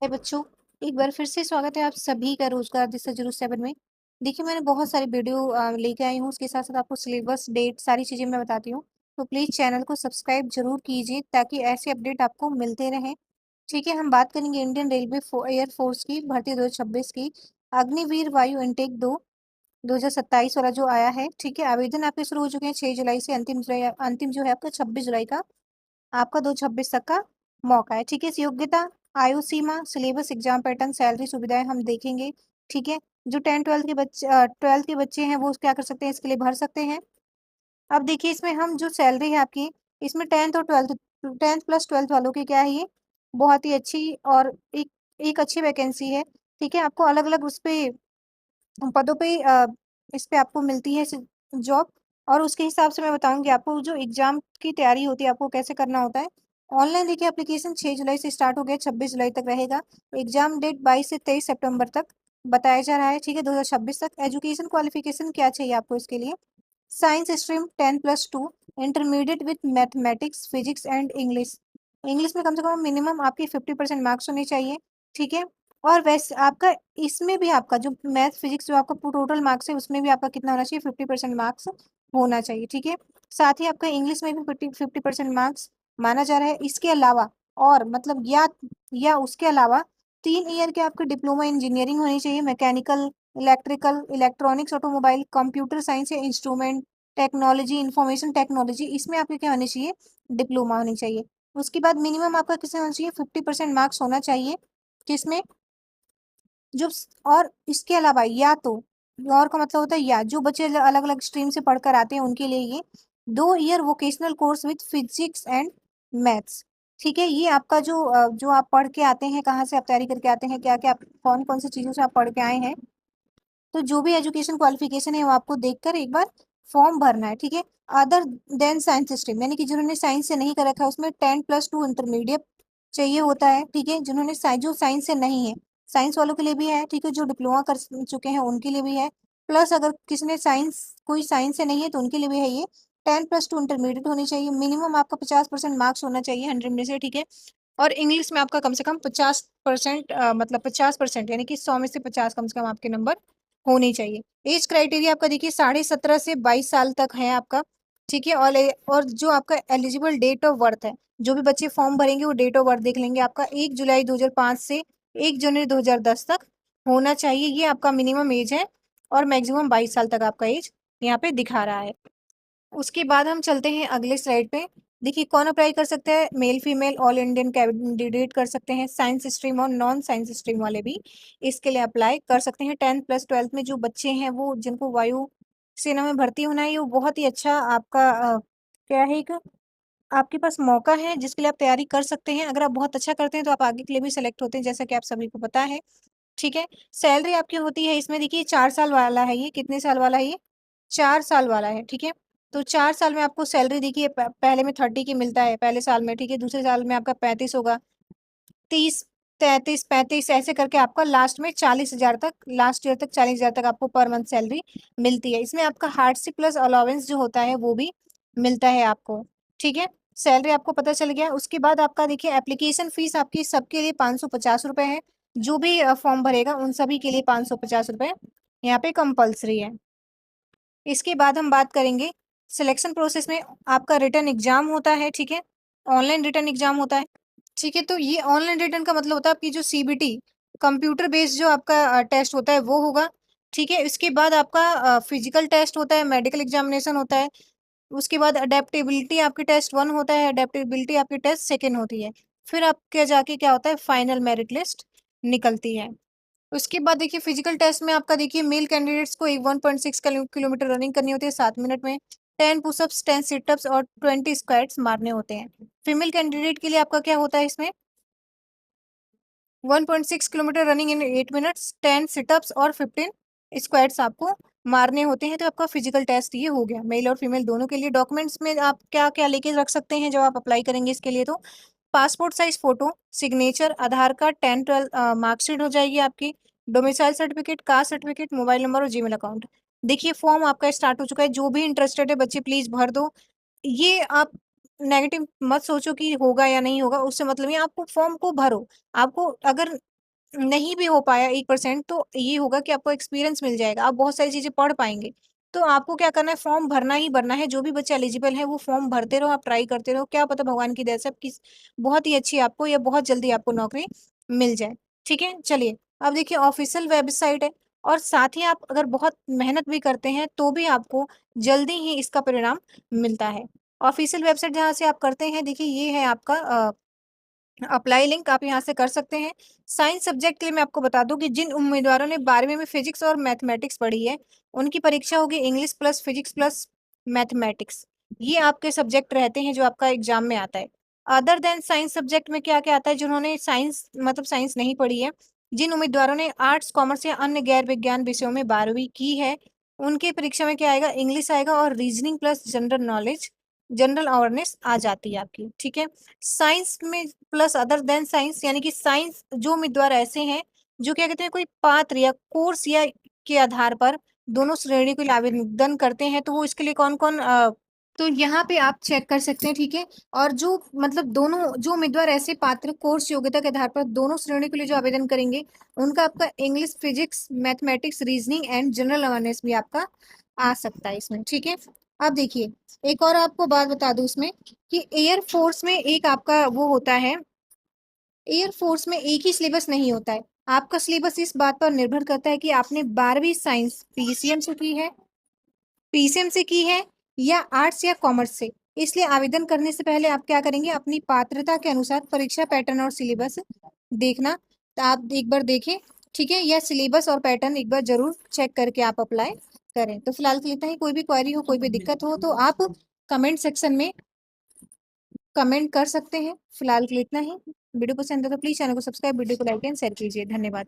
है बच्चों, एक बार फिर से स्वागत है आप सभी का रोजगार दिशा जरूर 7 में। देखिए मैंने बहुत सारी वीडियो लेके आई हूँ, उसके साथ साथ आपको सिलेबस डेट सारी चीजें मैं बताती हूँ। तो प्लीज चैनल को सब्सक्राइब जरूर कीजिए ताकि ऐसे अपडेट आपको मिलते रहें। ठीक है, हम बात करेंगे इंडियन रेलवे एयरफोर्स की भर्ती 2026 की। अग्निवीर वायु इनटेक 2027 वाला जो आया है। ठीक है, आवेदन आपके शुरू हो चुके हैं 6 जुलाई से, अंतिम जो है आपका 26 जुलाई का, आपका 2/26 तक का मौका है। ठीक है, इस योग्यता, आयु सीमा, सिलेबस, एग्जाम पैटर्न, सैलरी, सुविधाएं हम देखेंगे। ठीक है, जो 10 12 के बच्चे हैं वो क्या कर सकते हैं, इसके लिए भर सकते हैं। अब देखिए इसमें हम जो सैलरी है आपकी, इसमें 10th प्लस 12th वालों की क्या है, ये बहुत ही अच्छी और एक अच्छी वैकेंसी है। ठीक है, आपको अलग अलग उस पे पदों पे इस पे आपको मिलती है जॉब। और उसके हिसाब से मैं बताऊंगी आपको जो एग्जाम की तैयारी होती है आपको कैसे करना होता है। ऑनलाइन देखिए एप्लीकेशन 6 जुलाई से स्टार्ट हो गया, 26 जुलाई तक रहेगा। एग्जाम डेट 22 से 23 सितंबर तक बताया जा रहा है। ठीक है, 2026 तक। एजुकेशन क्वालिफिकेशन क्या चाहिए आपको इसके लिए? Science stream 10+2, intermediate with mathematics, physics and English. English में कम से कम मिनिमम आपकी 50% मार्क्स होने चाहिए। ठीक है, और वैसे आपका इसमें भी आपका जो मैथ फिजिक्स जो आपका टोटल मार्क्स है उसमें भी आपका कितना होना चाहिए, 50% मार्क्स होना चाहिए। ठीक है, साथ ही आपका इंग्लिश में भी 50% मार्क्स माना जा रहा है। इसके अलावा और मतलब या उसके अलावा 3 ईयर के आपके डिप्लोमा इंजीनियरिंग होनी चाहिए, mechanical, electrical, electronics, automobile, computer science या इंस्ट्रूमेंट टेक्नोलॉजी, इंफॉर्मेशन टेक्नोलॉजी, इसमें आपके क्या होनी चाहिए, डिप्लोमा होनी चाहिए। उसके बाद मिनिमम आपका किसमें होना चाहिए, 50% मार्क्स होना चाहिए। किसमें? और इसके अलावा या तो, और का मतलब होता है या जो बच्चे अलग अलग स्ट्रीम से पढ़कर आते हैं उनके लिए ये 2 year vocational course with physics and maths. ठीक है, ये आपका जो आप पढ़ के आते हैं, कहाँ से आप तैयारी करके आते हैं, क्या क्या कौन कौन सी चीजों से आप पढ़ के आए हैं, तो जो भी एजुकेशन क्वालिफिकेशन है वो आपको देखकर एक बार फॉर्म भरना है। ठीक है, अदर देन साइंस स्ट्रीम, यानी कि जिन्होंने साइंस से नहीं कर रखा है उसमें 10+2 इंटरमीडिएट चाहिए होता है। ठीक है, जिन्होंने जो साइंस से नहीं है, साइंस वालों के लिए भी है। ठीक है, जो डिप्लोमा कर चुके हैं उनके लिए भी है। प्लस अगर किसी ने कोई साइंस से नहीं है तो उनके लिए भी है ये। 10+2 इंटरमीडिएट होनी चाहिए, मिनिमम आपका 50% मार्क्स होना चाहिए 100 में से। ठीक है, और इंग्लिश में आपका कम से कम 50%, मतलब 50% यानी कि 100 में से 50 कम से कम आपके नंबर होनी चाहिए। एज क्राइटेरिया आपका देखिए 17.5 से 22 साल तक है आपका। ठीक है, और जो आपका एलिजिबल डेट ऑफ बर्थ है, जो भी बच्चे फॉर्म भरेंगे वो डेट ऑफ बर्थ देख लेंगे, आपका 1 जुलाई 2005 से 1 जनवरी 2010 तक होना चाहिए। ये आपका मिनिमम एज है, और मैक्सिमम 22 साल तक आपका एज यहाँ पे दिखा रहा है। उसके बाद हम चलते हैं अगले स्लाइड पे। देखिए कौन अप्लाई कर सकता है, male female all Indian candidate कर सकते हैं, साइंस स्ट्रीम और नॉन साइंस स्ट्रीम वाले भी इसके लिए अप्लाई कर सकते हैं। 10th+12th में जो बच्चे हैं वो जिनको वायु सेना में भर्ती होना है, ये बहुत ही अच्छा आपका क्या है, एक आपके पास मौका है जिसके लिए आप तैयारी कर सकते हैं। अगर आप बहुत अच्छा करते हैं तो आप आगे के लिए भी सिलेक्ट होते हैं, जैसा कि आप सभी को पता है। ठीक है, सैलरी आपकी होती है इसमें, देखिए 4 साल वाला है ये, कितने साल वाला है ये, 4 साल वाला है। ठीक है, तो 4 साल में आपको सैलरी देखिए पहले में 30 की मिलता है पहले साल में। ठीक है, दूसरे साल में आपका 35 होगा, 30, 33, 35 ऐसे करके आपका लास्ट में 40,000 तक, लास्ट ईयर तक 40,000 तक आपको पर मंथ सैलरी मिलती है। इसमें आपका हार्डशिप प्लस अलाउंस जो होता है वो भी मिलता है आपको। ठीक है, सैलरी आपको पता चल गया। उसके बाद आपका देखिए एप्लीकेशन फीस आपकी सबके लिए 550 रुपए है। जो भी फॉर्म भरेगा उन सभी के लिए 550 रुपए यहाँ पे कंपल्सरी है। इसके बाद हम बात करेंगे सिलेक्शन प्रोसेस में, आपका रिटर्न एग्जाम होता है। ठीक है, ऑनलाइन रिटर्न एग्जाम होता है। ठीक है, तो ये ऑनलाइन रिटर्न का मतलब होता है आपकी जो सीबीटी कंप्यूटर बेस्ड जो आपका टेस्ट होता है वो होगा। ठीक है, इसके बाद आपका फिजिकल टेस्ट होता है, मेडिकल एग्जामिनेशन होता है। उसके बाद अडेप्टेबिलिटी आपकी टेस्ट 1 होता है, अडेप्टेबिलिटी आपकी टेस्ट 2 होती है। फिर आपके जाके क्या होता है, फाइनल मेरिट लिस्ट निकलती है। उसके बाद देखिए फिजिकल टेस्ट में आपका देखिए मेल कैंडिडेट्स को 1.6 किलोमीटर रनिंग करनी होती है 7 मिनट में, 10 पुशअप्स, 10 सिटअप्स और 20 स्क्वाट्स मारने होते हैं। फीमेल कैंडिडेट के लिए आपका क्या होता है इसमें, 1.6 kilometre running in 8 minutes, 10 sit-ups और 15 स्क्वाट्स आपको मारने होते हैं। तो आपका फिजिकल टेस्ट ये हो गया मेल और फीमेल दोनों के लिए। डॉक्यूमेंट्स में आप क्या क्या लेके रख सकते हैं जब आप अप्लाई करेंगे इसके लिए, तो पासपोर्ट साइज फोटो, सिग्नेचर, आधार कार्ड, 10 12 मार्कशीट हो जाएगी आपकी, domicile certificate, caste certificate, mobile number और जीमेल अकाउंट। देखिए फॉर्म आपका स्टार्ट हो चुका है, जो भी इंटरेस्टेड है बच्चे प्लीज भर दो। ये आप नेगेटिव मत सोचो कि होगा या नहीं होगा, उससे मतलब नहीं, आपको फॉर्म को भरो। आपको अगर नहीं भी हो पाया 1% तो ये होगा कि आपको एक्सपीरियंस मिल जाएगा, आप बहुत सारी चीज़ें पढ़ पाएँगे। तो आपको क्या करना है, फॉर्म भरना ही भरना है, जो भी बच्चे एलिजिबल हैं वो फॉर्म भरते रहो, आप ट्राई करते रहो, क्या पता भगवान की दया से आपकी बहुत ही अच्छी आपको या बहुत जल्दी आपको नौकरी मिल जाए। ठीक है? चलिए, अब देखिए ऑफ़िशियल वेबसाइट है और साथ ही आप अगर बहुत मेहनत भी करते हैं, तो भी आपको जल्दी ही इसका परिणाम मिलता है। ऑफ़िशियल वेबसाइट जहाँ से आप करते हैं, देखिए ये है आपका अप्लाई लिंक, आप यहाँ से कर सकते हैं। साइंस सब्जेक्ट के लिए मैं आपको बता दूँ कि जिन उम्मीदवारों ने 12वीं में फिजिक्स और मैथमेटिक्स पढ़ी है, उनकी परीक्षा होगी English plus physics plus mathematics. ये आपके सब्जेक्ट रहते हैं जो आपका एग्जाम में आता है। अदर देन साइंस सब्जेक्ट में क्या-क्या आता है, जिन्होंने साइंस मतलब साइंस नहीं पढ़ी है, जिन उम्मीदवारों ने आर्ट्स, कॉमर्स या अन्य गैर विज्ञान विषयों में 12वीं की है, उनकी परीक्षा में क्या आएगा, इंग्लिश आएगा और reasoning plus general knowledge, general awareness आ जाती है आपकी। ठीक है? साइंस में प्लस अदर देन साइंस, यानी कि साइंस जो उम्मीदवार ऐसे हैं जो क्या कहते हैं, कोई पात्र या कोर्स या के आधार पर दोनों श्रेणी के लिए आवेदन करते हैं, तो वो इसके लिए कौन-कौन तो यहाँ पे आप चेक कर सकते हैं। ठीक है? और जो मतलब दोनों जो उम्मीदवार ऐसे पात्र कोर्स योग्यता के आधार पर दोनों श्रेणी के लिए जो आवेदन करेंगे, उनका आपका English, physics, mathematics, reasoning and general awareness भी आपका आ सकता है इसमें। ठीक है? अब देखिए, एक और आपको बात बता दूं इसमें कि एयर फोर्स में एक आपका वो होता है, एयर फोर्स में एक ही सिलेबस नहीं होता है। आपका सिलेबस इस बात पर निर्भर करता है कि आपने 12वीं साइंस पीसीएम से की है, पीसीएम से की है या आर्ट्स या कॉमर्स से। इसलिए आवेदन करने से पहले आप क्या करेंगे, अपनी पात्रता के अनुसार परीक्षा पैटर्न और सिलेबस देखना, तो आप एक बार देखें। ठीक है? यह सिलेबस और पैटर्न एक बार जरूर चेक करके आप अप्लाई करें। तो फिलहाल के लिए इतना ही। कोई भी क्वेरी हो, कोई भी दिक्कत हो, तो आप कमेंट सेक्शन में कमेंट कर सकते हैं। फिलहाल के लिए इतना ही। वीडियो पसंद है तो प्लीज चैनल को सब्सक्राइब, वीडियो को लाइक एंड शेयर कीजिए। धन्यवाद।